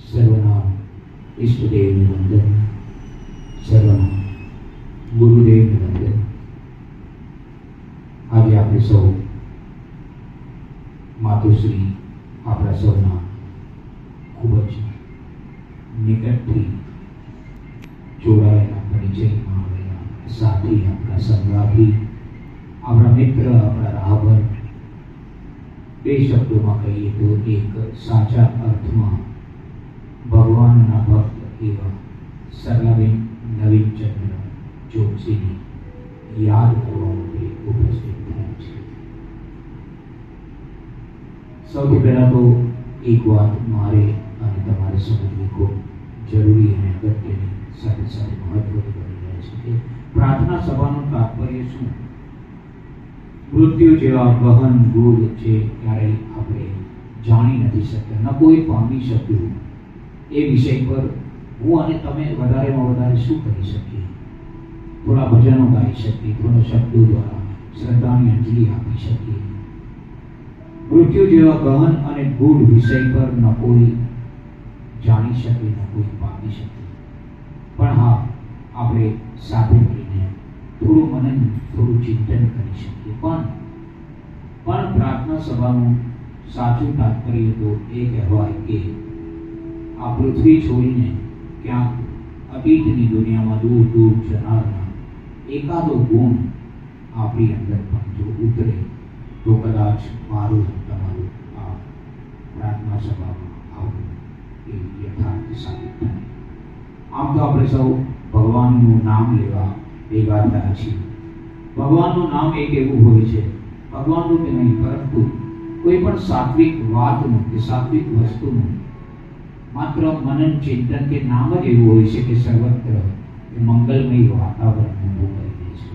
સર્વના ઈષ્ટદેવને વંદન, સર્વના ગુરુદેવને વંદન. આજે આપણે સૌ માતુશ્રી આપણા સૌના ખૂબ જ નિકટથી જોડાયેલા, પરિચયમાં આવેલા સાથી, આપણા સંગાથી, આપણા મિત્ર, આપણા રાહબર. બે શબ્દોમાં કહીએ તો એક સાચા અર્થમાં ભગવાનના ભક્ત એવા સરલાબેન નવીનચંદ્ર જોશીની યાદ કરવા માટે ઉપસ્થિત થયા છે. સૌથી પહેલાં તો એક વાત મારે અને તમારે સમજવી ખૂબ જરૂરી અને અગત્યની, સાથે સાથે મહત્વની બની રહે છે કે પ્રાર્થના સભાનું તાત્પર્ય શું? મૃત્યુ જેવા ગહન ગૂઢ છે, ક્યારેય આપણે જાણી નથી શકતા, ન કોઈ પામી શક્યું. એ વિષય પર હું અને તમે વધારેમાં વધારે શું કરી શકીએ? થોડા ભજનો ગાઈ શકીએ, થોડા શબ્દો દ્વારા શ્રદ્ધાની અંજલિ આપી શકીએ. મૃત્યુ જેવા ગહન અને ગૂઢ વિષય પર ન કોઈ જાણી શકે, ન કોઈ પામી શકે. પણ હા, આપણે સાથે મળીને થોડું મનન, થોડું ચિંતન કરી શકીએ. પણ પ્રાર્થના સભાનું સાચું તાત્પર્ય તો એ કહેવાય કે આ પૃથ્વી છોડીને ક્યાંક અતીતની દુનિયામાં દૂર દૂર જનારના એકાદો ગુણ આપણી અંદર પણ જો ઉતરે તો કદાચ મારું તમારું આ પ્રાર્થના સભામાં આવું એ યથાર્થ સાબિત થાય. આમ તો આપણે સૌ ભગવાનનું નામ લેવા ભેગા થયા છીએ. ભગવાનનું નામ એક એવું હોય છે, ભગવાનનું કે નહીં, પરંતુ કોઈ પણ સાત્વિક વાતનું કે સાત્વિક વસ્તુનું માત્ર મનન ચિંતન કે નામ જ એવું હોય છે કે સર્વત્ર મંગલમય વાતાવરણ ઊભું કરી દે છે.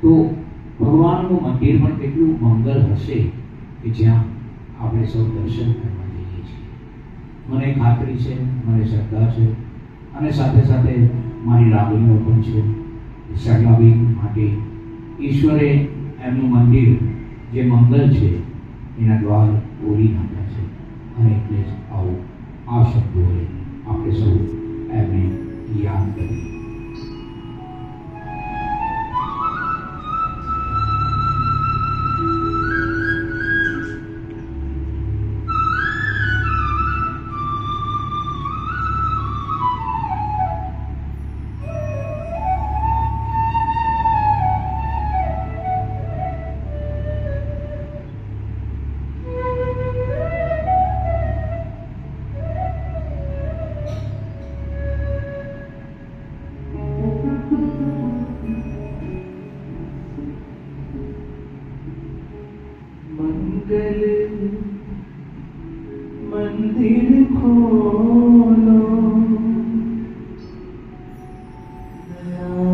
તો ભગવાનનું મંદિર પણ કેટલું મંગલ હશે કે જ્યાં આપણે સૌ દર્શન કરવા જઈએ છીએ. મને ખાતરી છે, મને શ્રદ્ધા છે અને સાથે સાથે મારી લાગણીઓ પણ છે. સરલાબેન માટે ઈશ્વરે એમનું મંદિર જે મંગલ છે એના દ્વાર ખોલી નાખ્યા છે, અને એટલે જ આવું આ શબ્દોએ આપણે સૌ એમને યાદ કરીએ. मंदिर खोलो,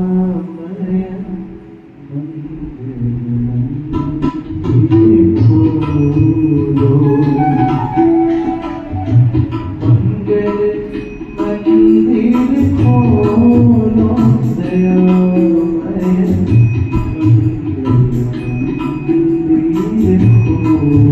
दयामय मंदिर खोलो, मंगल मंदिर खोलो, दयामय मंदिर खोलो.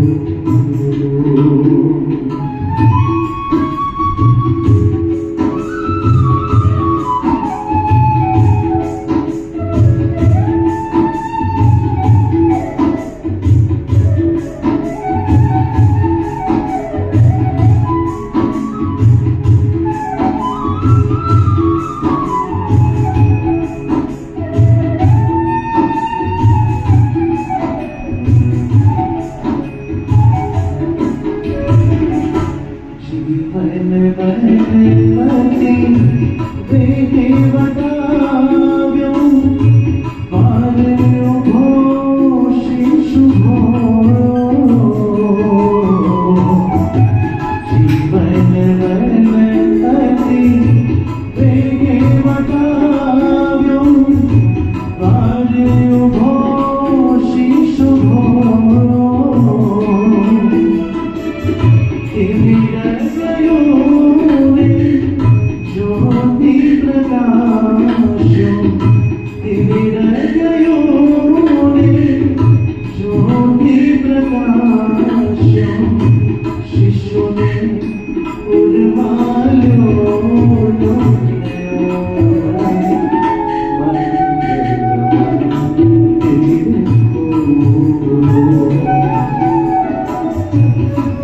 शिशु ने है